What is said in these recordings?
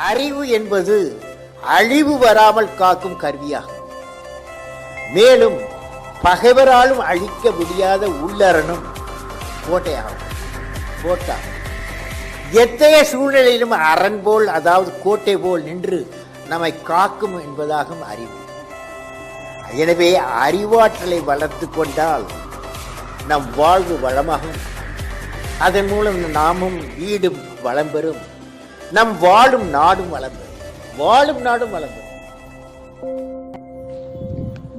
அறிவு என்பது அழிவு வராமல் காக்கும் கருவியாகும். மேலும் பகைவராலும் அழிக்க முடியாத உள்ளரணும் கோட்டையாகும். எத்தகைய சூழ்நிலையிலும் அரண் போல், அதாவது கோட்டை போல் நின்று நம்மை காக்கும் என்பதாகும் அறிவு. எனவே அறிவாற்றலை வளர்த்து கொண்டால் நம் வாழ்வு வளமாகும். அதன் மூலம் நாமும் வீடும் வளம் பெறும். நம் வாழும் நாடும் வளம் பெறும்.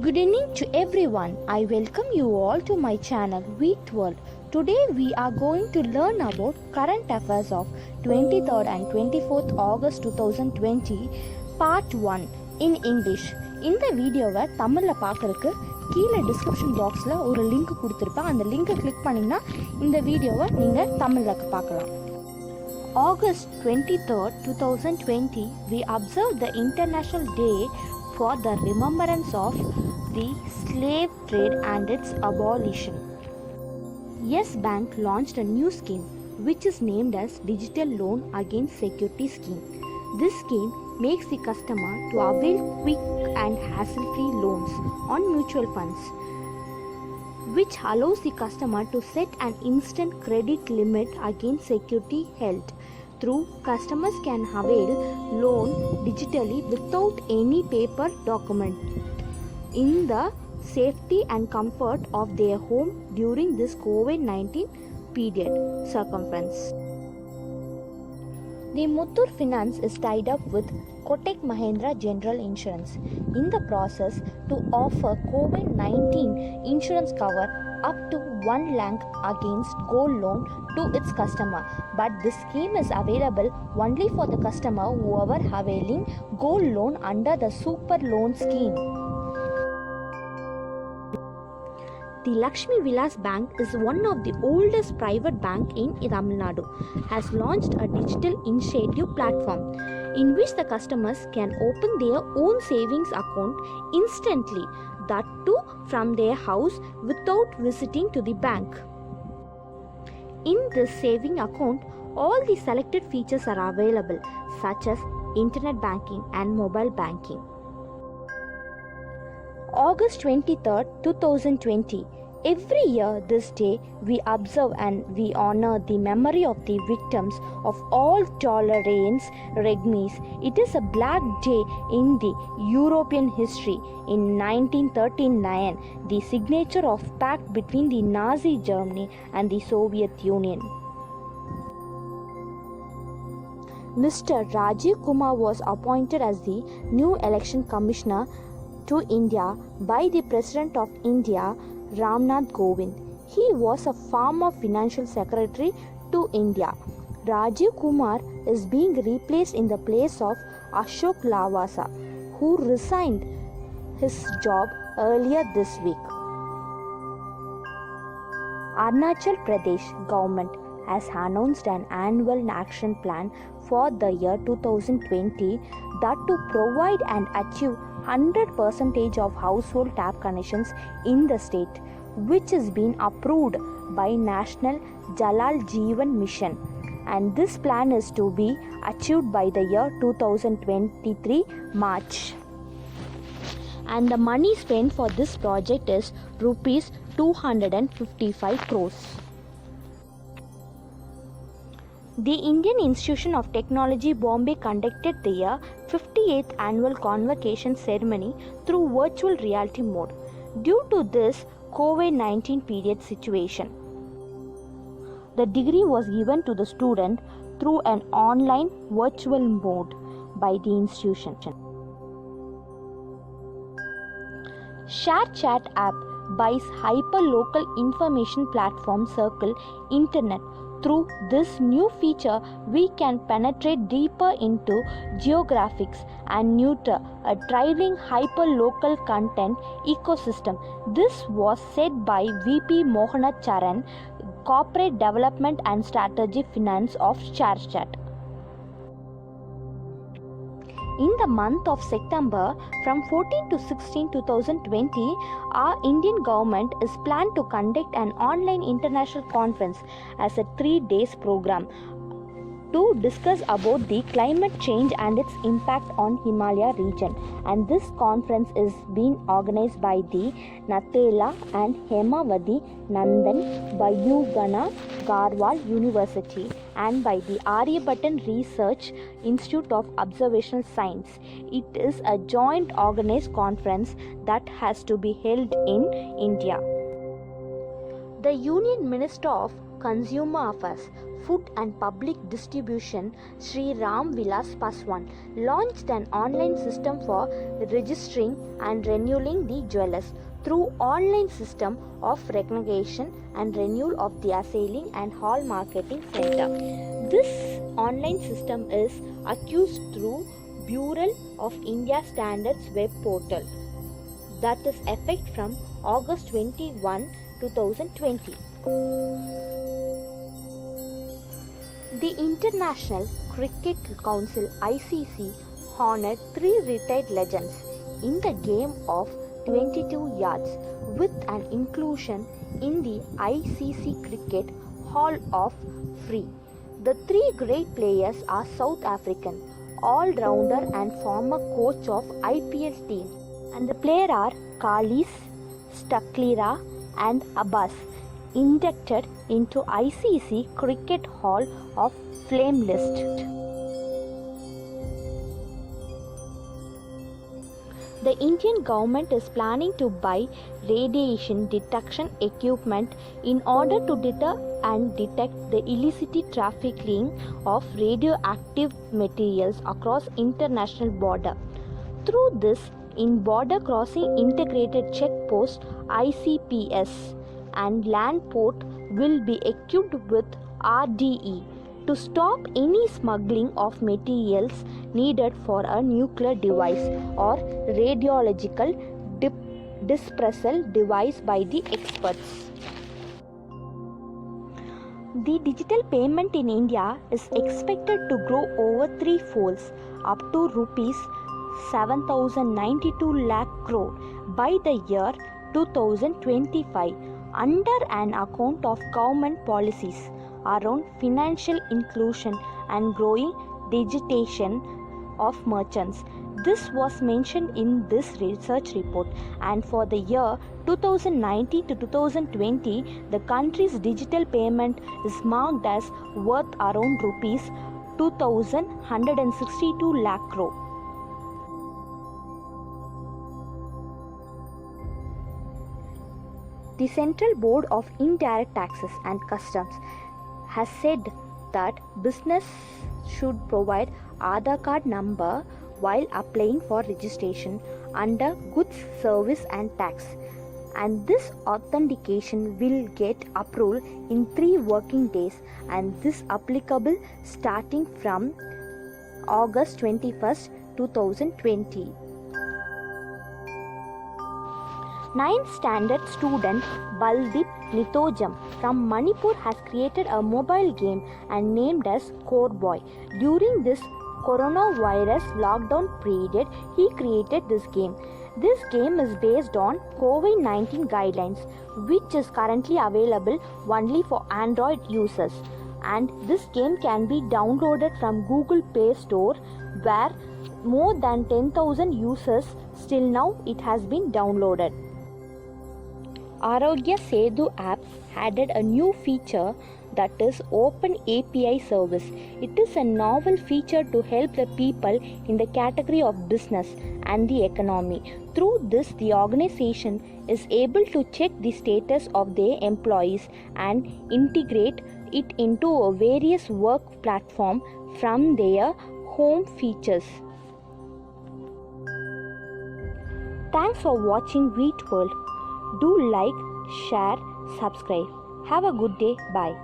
Good evening to everyone. I welcome you all to my channel Wheat World. Today we are going to learn about current affairs of 23rd and 24th August 2020 part 1 in English. இந்த வீடியோவை தமிழில் பார்க்கறதுக்கு கீழே டிஸ்கிரிப்ஷன் பாக்ஸில் ஒரு link கொடுத்துருப்பேன். அந்த லிங்கை கிளிக் பண்ணிங்கன்னா இந்த வீடியோவை நீங்கள் தமிழில் பார்க்கலாம். August 23rd, 2020, we observed the International Day for the remembrance of the slave trade and its abolition. Yes Bank launched a new scheme which is named as Digital Loan Against Security Scheme. This scheme makes the customer to avail quick and hassle-free loans on mutual funds, which allows the customer to set an instant credit limit against security held. Through, customers can avail loan digitally without any paper document in the safety and comfort of their home during this COVID-19 period circumstance. The Muthoot Finance is tied up with Kotak Mahindra General Insurance in the process to offer COVID-19 insurance cover up to 1 lakh against gold loan to its customer, but this scheme is available only for the customer whoever availing gold loan under the super loan scheme. The Lakshmi Vilas Bank is one of the oldest private bank in Tamil Nadu, has launched a digital initiative platform in which the customers can open their own savings account instantly, that too from their house without visiting to the bank. In this saving account, all the selected features are available, such as internet banking and mobile banking. August 23rd, 2020. Every year this day we observe and we honor the memory of the victims of all tolerance regimes. It is a black day in the European history. In 1939, the signature of pact between the Nazi Germany and the Soviet Union. Mr. Rajiv Kumar was appointed as the new election commissioner to India by the President of India, Ramnath Kovind. He was a former financial secretary to India. Rajiv Kumar is being replaced in the place of Ashok Lavasa, who resigned his job earlier this week. Arunachal Pradesh government has announced an annual action plan for the year 2020 that to provide and achieve 100% of household tap connections in the state, which is being approved by National Jalal Jeevan Mission, and this plan is to be achieved by the year 2023 March. And the money spent for this project is rupees 255 crores. The Indian Institute of Technology Bombay conducted their 58th annual convocation ceremony through virtual reality mode due to this COVID-19 period situation. The degree was given to the student through an online virtual mode by the institution. ShareChat app buys hyperlocal information platform Circle Internet. Through this new feature, we can penetrate deeper into geographics and nurture a thriving hyperlocal content ecosystem. This was said by VP Mohanath Charan, Corporate Development and Strategy Finance of ShareChat. In the month of September, from 14 to 16, 2020, our Indian government is planned to conduct an online international conference as a 3 days program to discuss about the climate change and its impact on Himalaya region. And this conference is being organized by the Nathela and Hemavati Nandan Bayugana Garhwal University and by the Aryabhattan Research Institute of Observational Science. It is a joint organized conference that has to be held in India. The Union Minister of Consumer Affairs, Food and Public Distribution, Sri Ram Vilas Paswan, launched an online system for registering and renewing the jewelers through online system of recognition and renewal of the Assailing and Hall Marketing Center. This online system is accused through Bureau of India Standards web portal that is effect from August 21, 2020. The International Cricket Council (ICC) honored 3 retired legends in the game of 22 yards with an inclusion in the ICC Cricket Hall of Fame. The 3 great players are South African all-rounder and former coach of IPL team, and the players are Khalis, Stucklera and Abbas, inducted into ICC Cricket Hall of Fame list. The Indian government is planning to buy radiation detection equipment in order to deter and detect the illicit trafficking of radioactive materials across international border. Through this, in Border Crossing Integrated Check Post (ICPS) and land port will be equipped with RDE to stop any smuggling of materials needed for a nuclear device or radiological dispersal device by the experts. The digital payment in India is expected to grow over 3 folds up to rupees 7,092 lakh crore by the year 2025 under an account of government policies around financial inclusion and growing digitization of merchants. This was mentioned in this research report, and for the year 2019 to 2020, the country's digital payment is marked as worth around rupees 2,162 lakh crore. The Central Board of Indirect Taxes and Customs has said that business should provide Aadhaar card number while applying for registration under Goods, Service and Tax, and this authentication will get approved in 3 working days, and this applicable starting from August 21st, 2020. 9th standard student Baldeep Nithojam from Manipur has created a mobile game and named as Core Boy. During this coronavirus lockdown period, he created this game. This game is based on COVID-19 guidelines, which is currently available only for Android users. And this game can be downloaded from Google Play Store, where more than 10,000 users till now it has been downloaded. Arogya Setu app added a new feature, that is Open API service. It is a novel feature to help the people in the category of business and the economy. Through this, the organization is able to check the status of their employees and integrate it into a various work platform from their home features. Thanks for watching Wheat World. Do like, share, subscribe. Have a good day. Bye.